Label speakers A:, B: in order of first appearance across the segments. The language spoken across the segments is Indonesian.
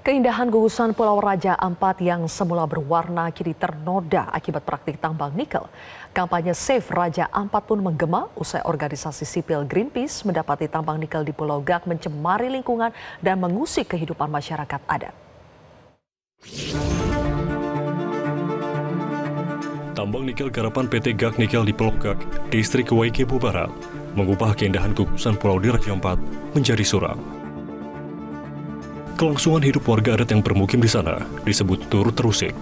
A: Keindahan gugusan Pulau Raja Ampat yang semula berwarna kini ternoda akibat praktik tambang nikel. Kampanye Save Raja Ampat pun menggema usai organisasi sipil Greenpeace mendapati tambang nikel di Pulau Gak mencemari lingkungan dan mengusik kehidupan masyarakat adat.
B: Tambang nikel garapan PT Gak Nikel di Pulau Gak, distrik Waikebo Barat, mengubah keindahan gugusan pulau di Raja Ampat menjadi suram. Kelangsungan hidup warga adat yang bermukim di sana disebut turut terusik.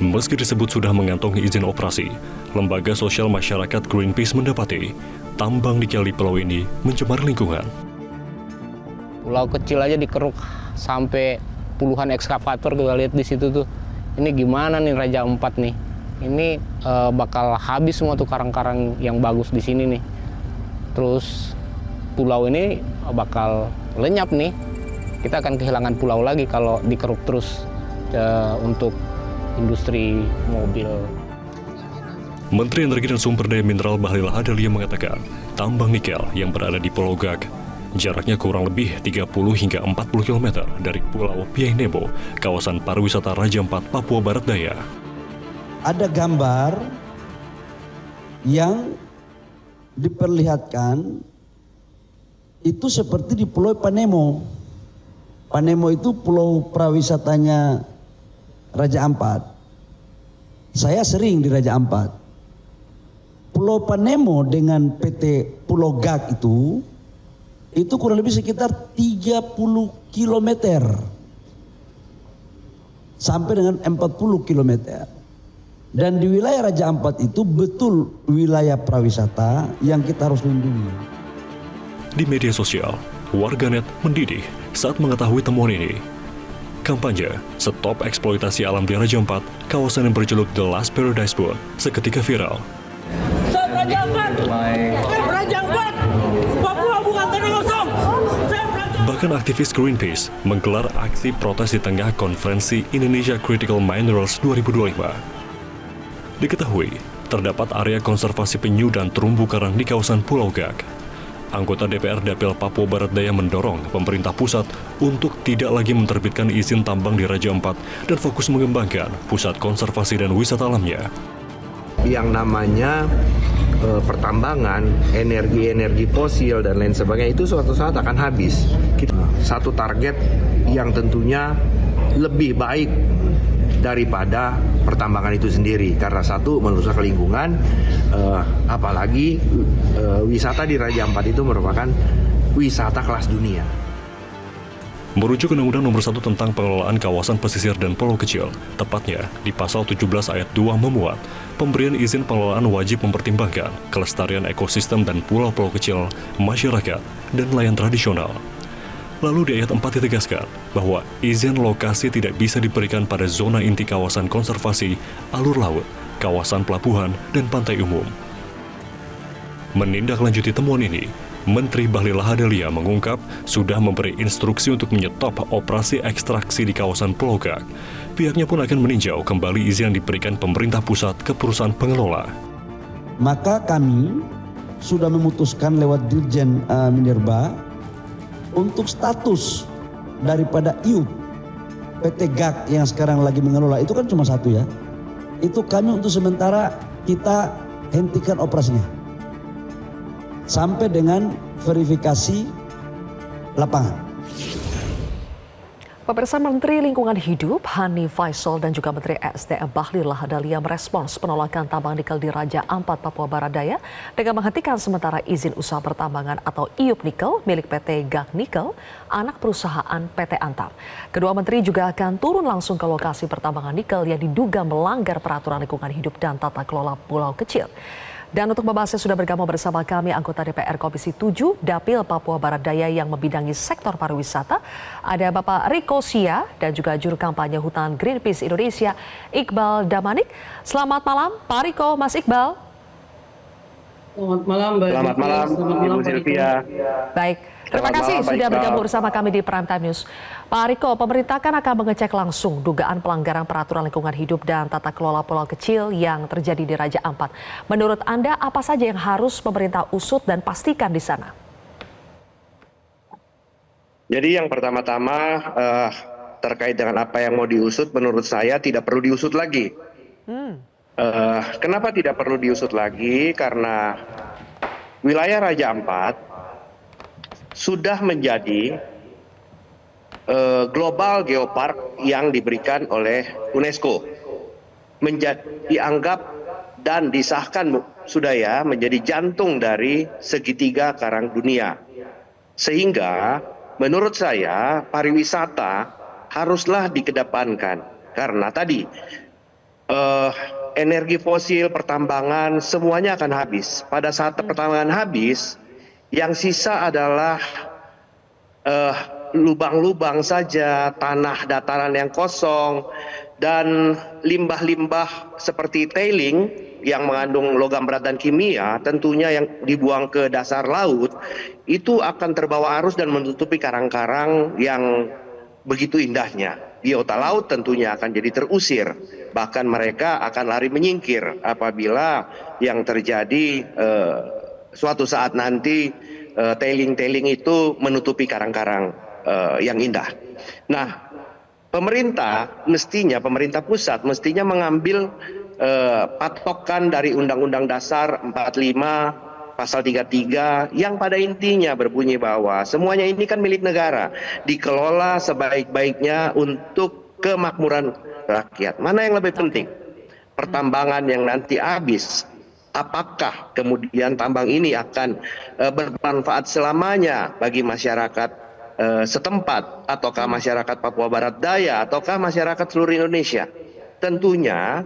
B: Meski disebut sudah mengantongi izin operasi, lembaga sosial masyarakat Greenpeace mendapati tambang nikel di pulau ini mencemari lingkungan.
C: Pulau kecil aja dikeruk sampai puluhan ekskavator, kita lihat di situ tuh. Ini gimana nih Raja Ampat nih? Ini bakal habis semua tuh karang-karang yang bagus di sini nih. Terus pulau ini bakal lenyap nih. Kita akan kehilangan pulau lagi kalau dikeruk terus untuk industri mobil.
B: Menteri Energi dan Sumber Daya Mineral Bahlil Lahadalia mengatakan, tambang nikel yang berada di Pulau Gak jaraknya kurang lebih 30 hingga 40 km dari Pulau Piai Nebo, kawasan pariwisata Raja Ampat, Papua Barat Daya.
D: Ada gambar yang diperlihatkan itu seperti di Pulau Panemo. Panemo itu pulau prawisatanya Raja Ampat. Saya sering di Raja Ampat. Pulau Panemo dengan PT Pulau Gak itu kurang lebih sekitar 30 km sampai dengan 40 km. Dan di wilayah Raja Ampat itu betul wilayah prawisata yang kita harus lindungi.
B: Di media sosial, warganet mendidih saat mengetahui temuan ini. Kampanye Stop Eksploitasi Alam di Raja Ampat, kawasan yang berjuluk The Last Paradise pun seketika viral.
E: Stop Raja Ampat! Stop Raja Ampat! Papua bukan tanah kosong!
B: Bahkan aktivis Greenpeace menggelar aksi protes di tengah konferensi Indonesia Critical Minerals 2025. Diketahui, terdapat area konservasi penyu dan terumbu karang di kawasan Pulau Gak. Anggota DPR Dapil Papua Barat Daya mendorong pemerintah pusat untuk tidak lagi menerbitkan izin tambang di Raja Ampat dan fokus mengembangkan pusat konservasi dan wisata alamnya.
F: Yang namanya pertambangan, energi fosil dan lain sebagainya itu suatu saat akan habis. Satu target yang tentunya lebih baik daripada pertambangan itu sendiri, karena satu merusak lingkungan, apalagi wisata di Raja Ampat itu merupakan wisata kelas dunia.
B: Merujuk Undang-Undang Nomor 1 tentang pengelolaan kawasan pesisir dan pulau kecil, tepatnya di pasal 17 ayat 2 memuat, pemberian izin pengelolaan wajib mempertimbangkan kelestarian ekosistem dan pulau-pulau kecil, masyarakat, dan nelayan tradisional. Lalu di ayat 4 ditegaskan bahwa izin lokasi tidak bisa diberikan pada zona inti kawasan konservasi, alur laut, kawasan pelabuhan, dan pantai umum. Menindaklanjuti temuan ini, Menteri Bahlil Lahadalia mengungkap sudah memberi instruksi untuk menyetop operasi ekstraksi di kawasan Pulau Gak. Pihaknya pun akan meninjau kembali izin yang diberikan pemerintah pusat ke perusahaan pengelola.
D: Maka kami sudah memutuskan lewat Dirjen Minerba untuk status daripada IUP PT Gak yang sekarang lagi mengelola itu kan cuma satu ya. Itu kami untuk sementara kita hentikan operasinya sampai dengan verifikasi lapangan.
A: Pemirsa, Menteri Lingkungan Hidup Hani Faisal dan juga Menteri ESDM Bahlil Lahadalia merespons penolakan tambang nikel di Raja Ampat, Papua Barat Daya dengan menghentikan sementara izin usaha pertambangan atau IUP nikel milik PT Gak Nikel, anak perusahaan PT Antam. Kedua menteri juga akan turun langsung ke lokasi pertambangan nikel yang diduga melanggar peraturan lingkungan hidup dan tata kelola pulau kecil. Dan untuk membahasnya sudah bergabung bersama kami anggota DPR Komisi 7 Dapil Papua Barat Daya yang membidangi sektor pariwisata. Ada Bapak Riko Sia dan juga juru kampanye hutan Greenpeace Indonesia Iqbal Damanik. Selamat malam Pak Riko, Mas Iqbal.
G: Selamat malam, Mbak. Selamat malam, Ibu Sylvia.
A: Baik, terima kasih sudah bergabung bersama kami di Prime Time News. Pak Riko, pemerintah kan akan mengecek langsung dugaan pelanggaran peraturan lingkungan hidup dan tata kelola pulau kecil yang terjadi di Raja Ampat. Menurut Anda, apa saja yang harus pemerintah usut dan pastikan di sana?
G: Jadi yang pertama-tama
F: terkait dengan apa yang mau diusut, menurut saya tidak perlu diusut lagi. Kenapa tidak perlu diusut lagi? Karena wilayah Raja Ampat sudah menjadi global geopark yang diberikan oleh UNESCO. Dianggap dan disahkan sudah ya menjadi jantung dari segitiga karang dunia. Sehingga menurut saya pariwisata haruslah dikedepankan. Karena tadi energi fosil, pertambangan, semuanya akan habis. Pada saat pertambangan habis, yang sisa adalah lubang-lubang saja, tanah dataran yang kosong, dan limbah-limbah seperti tailing yang mengandung logam berat dan kimia, tentunya yang dibuang ke dasar laut, itu akan terbawa arus dan menutupi karang-karang yang begitu indahnya. Biota laut tentunya akan jadi terusir, bahkan mereka akan lari menyingkir apabila yang terjadi suatu saat nanti tailing-tailing itu menutupi karang-karang yang indah. Nah, pemerintah pusat mestinya mengambil patokan dari Undang-Undang Dasar 45 Pasal 33 yang pada intinya berbunyi bahwa semuanya ini kan milik negara, dikelola sebaik-baiknya untuk kemakmuran rakyat. Mana yang lebih penting? Pertambangan yang nanti habis, apakah kemudian tambang ini akan bermanfaat selamanya bagi masyarakat setempat, ataukah masyarakat Papua Barat Daya, ataukah masyarakat seluruh Indonesia? Tentunya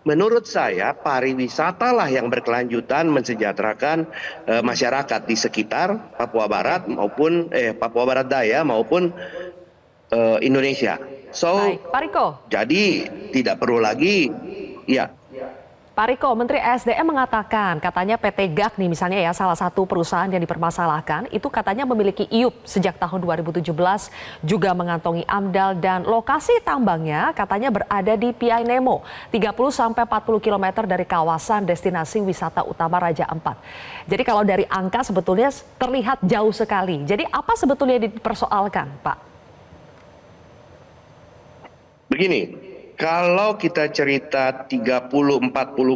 F: menurut saya pariwisata lah yang berkelanjutan mensejahterakan masyarakat di sekitar Papua Barat maupun Papua Barat Daya maupun Indonesia.
A: Baik, Pak Riko.
F: Jadi tidak perlu lagi ya.
A: Pak Riko, Menteri SDM mengatakan katanya PT GAK nih misalnya ya salah satu perusahaan yang dipermasalahkan itu katanya memiliki IUP sejak tahun 2017 juga mengantongi AMDAL dan lokasi tambangnya katanya berada di Piai Nemo 30-40 km dari kawasan destinasi wisata utama Raja Ampat. Jadi kalau dari angka sebetulnya terlihat jauh sekali. Jadi apa sebetulnya dipersoalkan, Pak?
F: Begini. Kalau kita cerita 30-40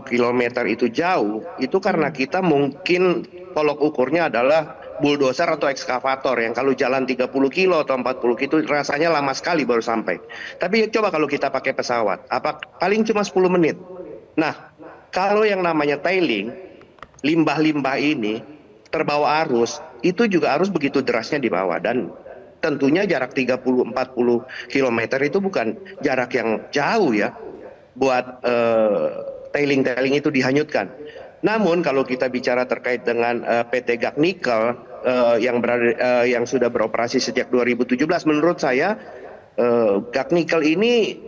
F: km itu jauh, itu karena kita mungkin tolok ukurnya adalah bulldozer atau ekskavator yang kalau jalan 30 kilo atau 40 kilo itu rasanya lama sekali baru sampai. Tapi coba kalau kita pakai pesawat, paling cuma 10 menit. Nah, kalau yang namanya tailing, limbah-limbah ini terbawa arus, itu juga arus begitu derasnya di bawah dan tentunya jarak 30-40 km itu bukan jarak yang jauh ya buat tailing-tailing itu dihanyutkan. Namun kalau kita bicara terkait dengan PT GAK Nikel yang sudah beroperasi sejak 2017, menurut saya GAK Nikel ini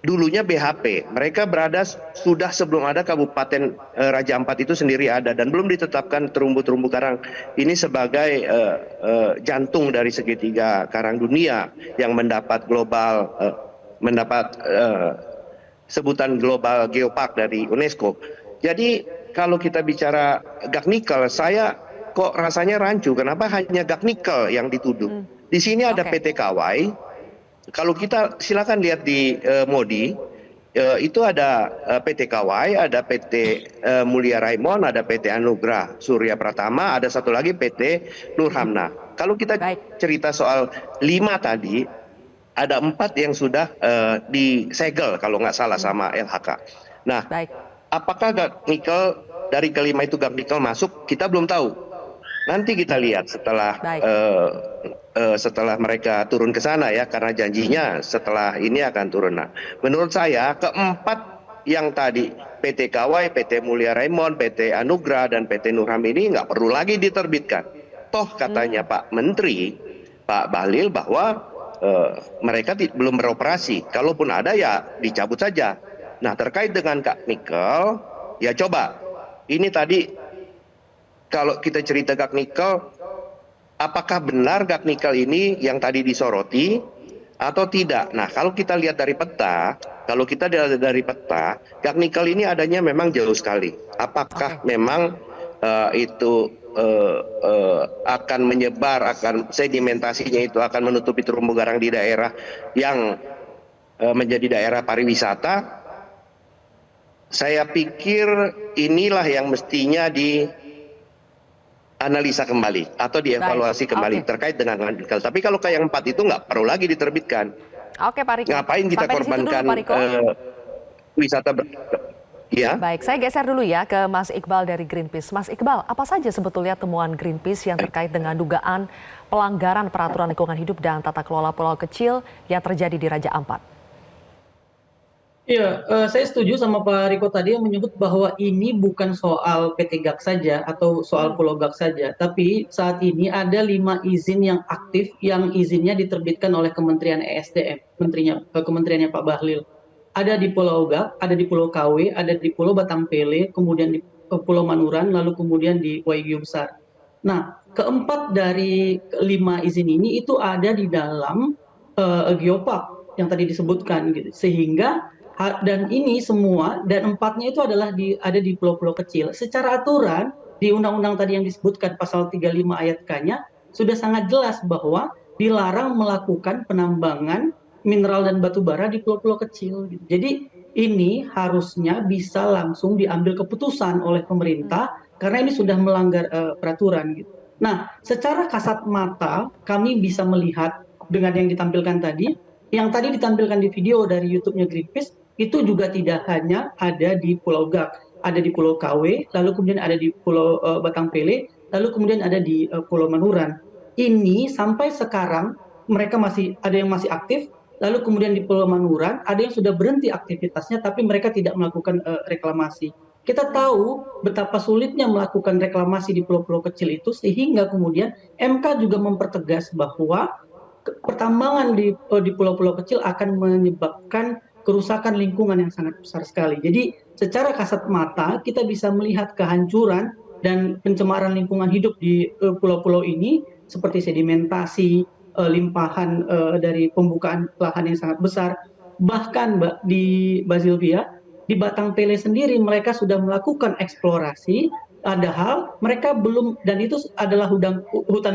F: dulunya BHP. Mereka berada sudah sebelum ada Kabupaten Raja Ampat itu sendiri ada dan belum ditetapkan terumbu-terumbu karang ini sebagai jantung dari segitiga karang dunia yang mendapat sebutan global geopark dari UNESCO. Jadi kalau kita bicara GAK Nikel, saya kok rasanya rancu. Kenapa hanya GAK Nikel yang dituduh? Di sini ada PT Kawai. Kalau kita silakan lihat di Modi, itu ada PT Kawai, ada PT Mulia Raimon, ada PT Anugrah Surya Pratama, ada satu lagi PT Nurhamna. Kalau kita cerita soal 5 tadi, ada 4 yang sudah disegel kalau nggak salah sama LHK. Nah, apakah GAK Nikel dari kelima itu GAK Nikel masuk? Kita belum tahu. Nanti kita lihat setelah mereka turun ke sana ya, karena janjinya setelah ini akan turun. Nah, menurut saya keempat yang tadi PT Kawai, PT Mulia Raimon, PT Anugrah dan PT Nurham ini nggak perlu lagi diterbitkan. Toh katanya Pak Menteri, Pak Bahlil bahwa mereka belum beroperasi. Kalaupun ada ya dicabut saja. Nah, terkait dengan GAK Nikel, ya coba ini tadi kalau kita cerita GAK Nikel, apakah benar GAK Nikel ini yang tadi disoroti atau tidak? Nah, kalau kita lihat dari peta, GAK Nikel ini adanya memang jauh sekali. Apakah memang itu akan menyebar, akan sedimentasinya itu akan menutupi terumbu karang di daerah yang
H: menjadi daerah pariwisata, saya pikir inilah yang mestinya dianalisa kembali atau dievaluasi kembali terkait dengan landfill. Tapi kalau kayak yang 4 itu nggak perlu lagi diterbitkan.
A: Oke, Pak Riko.
H: Ngapain kita
A: Sampai di situ dulu,
H: korbankan
A: Pak Riko.
H: wisata ya?
A: Baik, saya geser dulu ya ke Mas Iqbal dari Greenpeace. Mas Iqbal, apa saja sebetulnya temuan Greenpeace yang terkait dengan dugaan pelanggaran peraturan lingkungan hidup dan tata kelola pulau kecil yang terjadi di Raja Ampat?
G: Iya, saya setuju sama Pak Riko tadi yang menyebut bahwa ini bukan soal PT GAK saja atau soal Pulau GAK saja, tapi saat ini ada 5 izin yang aktif yang izinnya diterbitkan oleh Kementerian ESDM, kementeriannya Pak Bahlil. Ada di Pulau GAK, ada di Pulau KW, ada di Pulau Batangpele, kemudian di Pulau Manuran, lalu kemudian di Waigeo Besar. Nah, keempat dari 5 izin ini itu ada di dalam geopark yang tadi disebutkan, gitu. Sehingga dan ini semua dan 4-nya itu adalah ada di pulau-pulau kecil. Secara aturan di undang-undang tadi yang disebutkan pasal 35 ayat K-nya sudah sangat jelas bahwa dilarang melakukan penambangan mineral dan batu bara di pulau-pulau kecil. Gitu. Jadi ini harusnya bisa langsung diambil keputusan oleh pemerintah karena ini sudah melanggar peraturan. Gitu. Nah, secara kasat mata kami bisa melihat dengan yang ditampilkan tadi, yang tadi ditampilkan di video dari YouTube-nya Greenpeace, itu juga tidak hanya ada di Pulau GAK, ada di Pulau KW, lalu kemudian ada di Pulau Batangpele, lalu kemudian ada di Pulau Manuran. Ini sampai sekarang mereka ada yang masih aktif, lalu kemudian di Pulau Manuran ada yang sudah berhenti aktivitasnya, tapi mereka tidak melakukan reklamasi. Kita tahu betapa sulitnya melakukan reklamasi di pulau-pulau kecil itu, sehingga kemudian MK juga mempertegas bahwa pertambangan di pulau-pulau kecil akan menyebabkan kerusakan lingkungan yang sangat besar sekali. Jadi secara kasat mata kita bisa melihat kehancuran dan pencemaran lingkungan hidup di pulau-pulau ini seperti sedimentasi, limpahan dari pembukaan lahan yang sangat besar. Bahkan di Basilvia, di Batangpele sendiri mereka sudah melakukan eksplorasi, padahal mereka belum, dan itu adalah hutan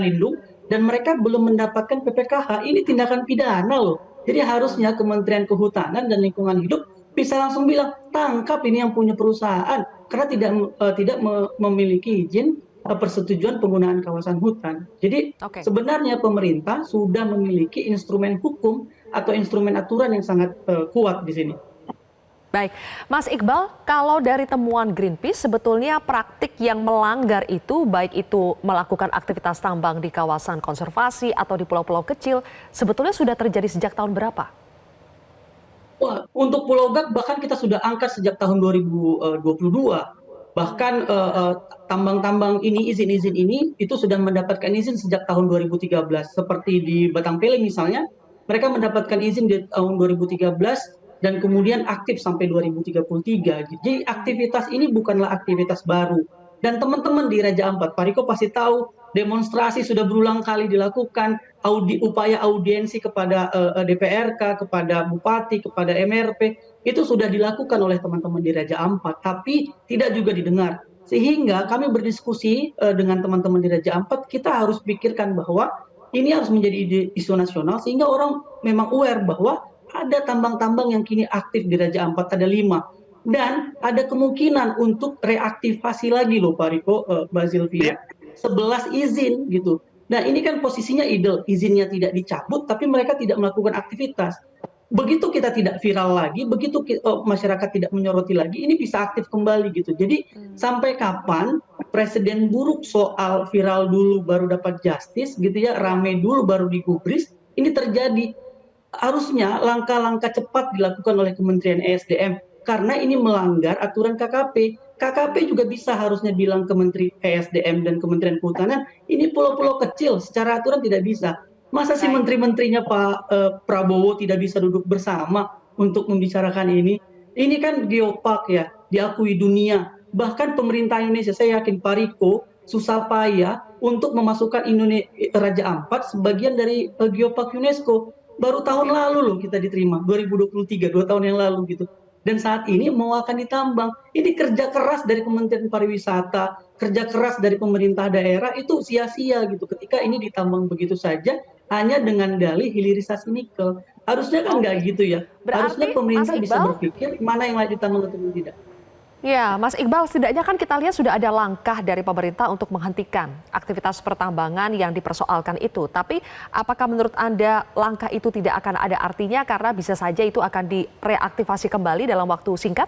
G: lindung, dan mereka belum mendapatkan PPKH. Ini tindakan pidana loh. Jadi harusnya Kementerian Kehutanan dan Lingkungan Hidup bisa langsung bilang tangkap ini yang punya perusahaan karena tidak memiliki izin persetujuan penggunaan kawasan hutan. Jadi sebenarnya pemerintah sudah memiliki instrumen hukum atau instrumen aturan yang sangat kuat di sini.
A: Baik, Mas Iqbal, kalau dari temuan Greenpeace sebetulnya praktik yang melanggar itu, baik itu melakukan aktivitas tambang di kawasan konservasi atau di pulau-pulau kecil, sebetulnya sudah terjadi sejak tahun berapa?
G: Wah, untuk Pulau GAK bahkan kita sudah angkat sejak tahun 2022. Bahkan tambang-tambang ini, izin-izin ini, itu sudah mendapatkan izin sejak tahun 2013. Seperti di Batangpele misalnya, mereka mendapatkan izin di tahun 2013, dan kemudian aktif sampai 2033. Jadi aktivitas ini bukanlah aktivitas baru. Dan teman-teman di Raja Ampat, Pak Riko pasti tahu, demonstrasi sudah berulang kali dilakukan, upaya audiensi kepada DPRK, kepada Bupati, kepada MRP, itu sudah dilakukan oleh teman-teman di Raja Ampat, tapi tidak juga didengar. Sehingga kami berdiskusi dengan teman-teman di Raja Ampat, kita harus pikirkan bahwa ini harus menjadi isu nasional, sehingga orang memang aware bahwa ada tambang-tambang yang kini aktif di Raja Ampat, ada 5. Dan ada kemungkinan untuk reaktivasi lagi loh Pak Riko, Basilvia, 11 izin gitu. Nah ini kan posisinya idle, izinnya tidak dicabut, tapi mereka tidak melakukan aktivitas. Begitu kita tidak viral lagi, begitu masyarakat tidak menyoroti lagi, ini bisa aktif kembali gitu. Jadi sampai kapan presiden buruk soal viral dulu baru dapat justice gitu ya, rame dulu baru digubris, ini terjadi. Harusnya langkah-langkah cepat dilakukan oleh Kementerian ESDM karena ini melanggar aturan KKP. KKP juga bisa harusnya bilang ke Menteri ESDM dan Kementerian Kehutanan, ini pulau-pulau kecil, secara aturan tidak bisa. Masa sih menteri-menterinya Pak Prabowo tidak bisa duduk bersama untuk membicarakan ini? Ini kan geopark ya, diakui dunia. Bahkan pemerintah Indonesia, saya yakin Pak Riko, susah payah untuk memasukkan Raja Ampat sebagian dari geopark UNESCO. Baru tahun lalu loh kita diterima, 2023, 2 tahun yang lalu gitu. dan saat ini mau akan ditambang. Ini kerja keras dari Kementerian Pariwisata, kerja keras dari pemerintah daerah itu sia-sia gitu ketika ini ditambang begitu saja hanya dengan gali hilirisasi nikel. Harusnya kan nggak gitu ya. Harusnya
A: Berarti,
G: pemerintah
A: Mas
G: bisa
A: Iqbal?
G: berpikir mana yang layak ditambang atau tidak.
A: Ya, Mas Iqbal, setidaknya kan kita lihat sudah ada langkah dari pemerintah untuk menghentikan aktivitas pertambangan yang dipersoalkan itu. Tapi apakah menurut Anda langkah itu tidak akan ada artinya karena bisa saja itu akan direaktivasi kembali dalam waktu singkat?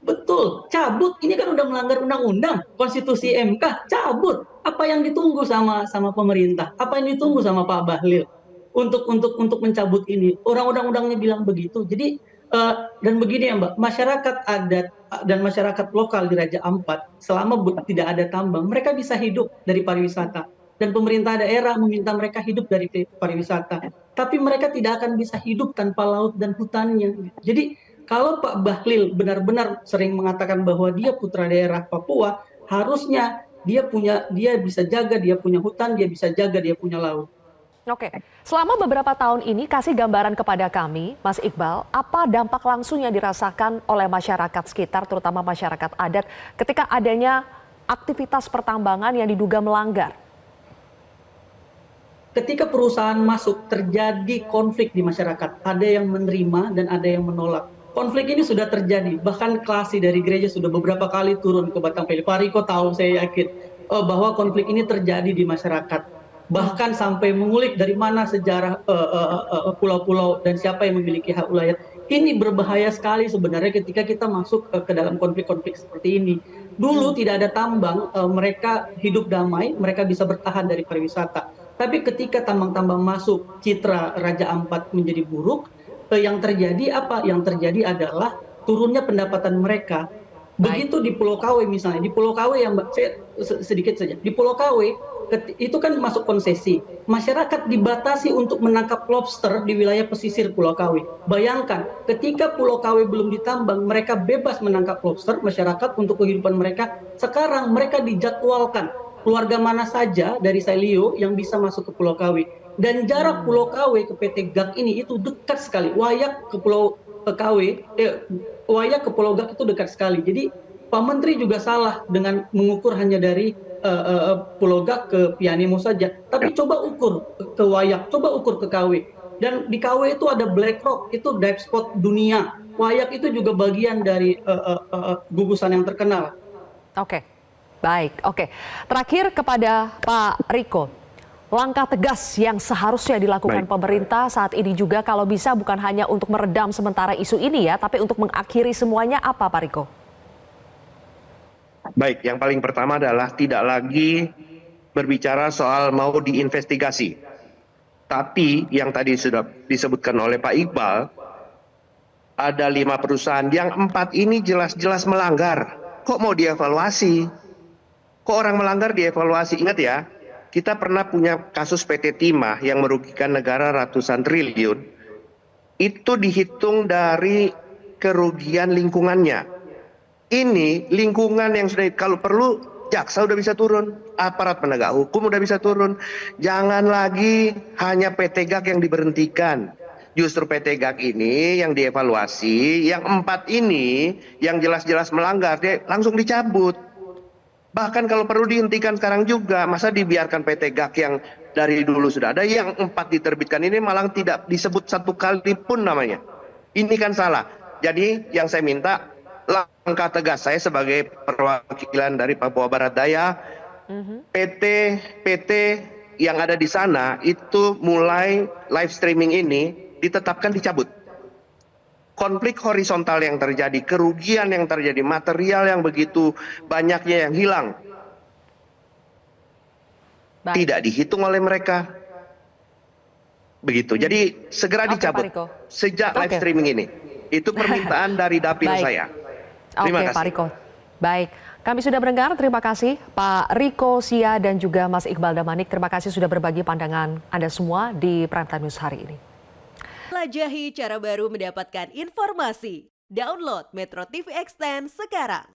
G: Betul, cabut. Ini kan udah melanggar undang-undang, konstitusi MK, cabut. Apa yang ditunggu sama pemerintah? Apa yang ditunggu sama Pak Bahlil untuk mencabut ini? Undang-undangnya bilang begitu. Jadi dan begini ya Mbak, masyarakat adat dan masyarakat lokal di Raja Ampat selama tidak ada tambang, mereka bisa hidup dari pariwisata. Dan pemerintah daerah meminta mereka hidup dari pariwisata. Tapi mereka tidak akan bisa hidup tanpa laut dan hutannya. Jadi kalau Pak Bahlil benar-benar sering mengatakan bahwa dia putra daerah Papua, harusnya dia bisa jaga, dia punya hutan, dia bisa jaga, dia punya laut.
A: Oke, selama beberapa tahun ini kasih gambaran kepada kami, Mas Iqbal, apa dampak langsung yang dirasakan oleh masyarakat sekitar, terutama masyarakat adat, ketika adanya aktivitas pertambangan yang diduga melanggar?
G: Ketika perusahaan masuk, terjadi konflik di masyarakat. Ada yang menerima dan ada yang menolak. Konflik ini sudah terjadi, bahkan klasi dari gereja sudah beberapa kali turun ke Batang Pele. Pak Riko tahu, saya yakin, bahwa konflik ini terjadi di masyarakat. Bahkan sampai mengulik dari mana sejarah pulau-pulau dan siapa yang memiliki hak ulayat. Ini berbahaya sekali sebenarnya ketika kita masuk ke dalam konflik-konflik seperti ini. Dulu tidak ada tambang, mereka hidup damai, mereka bisa bertahan dari pariwisata. Tapi ketika tambang-tambang masuk, citra Raja Ampat menjadi buruk, yang terjadi apa? Yang terjadi adalah turunnya pendapatan mereka. Begitu di Pulau Kawe misalnya, di Pulau Kawe yang saya sedikit saja, di Pulau Kawe itu kan masuk konsesi. Masyarakat dibatasi untuk menangkap lobster di wilayah pesisir Pulau Kawe. Bayangkan, ketika Pulau Kawe belum ditambang, mereka bebas menangkap lobster, masyarakat untuk kehidupan mereka. Sekarang mereka dijadwalkan keluarga mana saja dari Sailio yang bisa masuk ke Pulau Kawe. Dan jarak Pulau Kawe ke PT GAK ini itu dekat sekali. Wayak ke Pulau Kawe, Wayak ke Pulau GAK itu dekat sekali. Jadi Pak Menteri juga salah dengan mengukur hanya dari Pulau GAK ke Pianemo saja. Tapi coba ukur ke Wayak, coba ukur ke KW. Dan di KW itu ada Black Rock, itu dive spot dunia. Wayak itu juga bagian dari gugusan yang terkenal.
A: Oke, baik. Oke, terakhir kepada Pak Riko. Langkah tegas yang seharusnya dilakukan pemerintah saat ini juga kalau bisa bukan hanya untuk meredam sementara isu ini ya, tapi untuk mengakhiri semuanya apa Pak Riko?
H: Baik, yang paling pertama adalah tidak lagi berbicara soal mau diinvestigasi. Tapi yang tadi sudah disebutkan oleh Pak Iqbal, ada 5 perusahaan yang 4 ini jelas-jelas melanggar. Kok mau dievaluasi? Kok orang melanggar dievaluasi? Ingat ya, kita pernah punya kasus PT Timah yang merugikan negara ratusan triliun. Itu dihitung dari kerugian lingkungannya. Ini lingkungan yang sudah, kalau perlu jaksa udah bisa turun, aparat penegak hukum udah bisa turun. Jangan lagi hanya PT GAK yang diberhentikan. Justru PT GAK ini yang dievaluasi, yang 4 ini yang jelas-jelas melanggar, dia langsung dicabut. Bahkan kalau perlu dihentikan sekarang juga, masa dibiarkan PT GAK yang dari dulu sudah ada, yang 4 diterbitkan ini malah tidak disebut satu kali pun namanya. Ini kan salah. Jadi yang saya minta, langkah tegas saya sebagai perwakilan dari Papua Barat Daya, PT yang ada di sana itu mulai live streaming ini ditetapkan dicabut. Konflik horizontal yang terjadi, kerugian yang terjadi, material yang begitu banyaknya yang hilang, tidak dihitung oleh mereka. Begitu. Jadi segera dicabut sejak live streaming ini. Itu permintaan dari dapil saya. Terima kasih.
A: Pak Riko. Baik, kami sudah mendengar. Terima kasih Pak Riko Sia dan juga Mas Iqbal Damanik. Terima kasih sudah berbagi pandangan Anda semua di Prime Time News hari ini.
I: Jelajahi cara baru mendapatkan informasi. Download Metro TV Extend sekarang.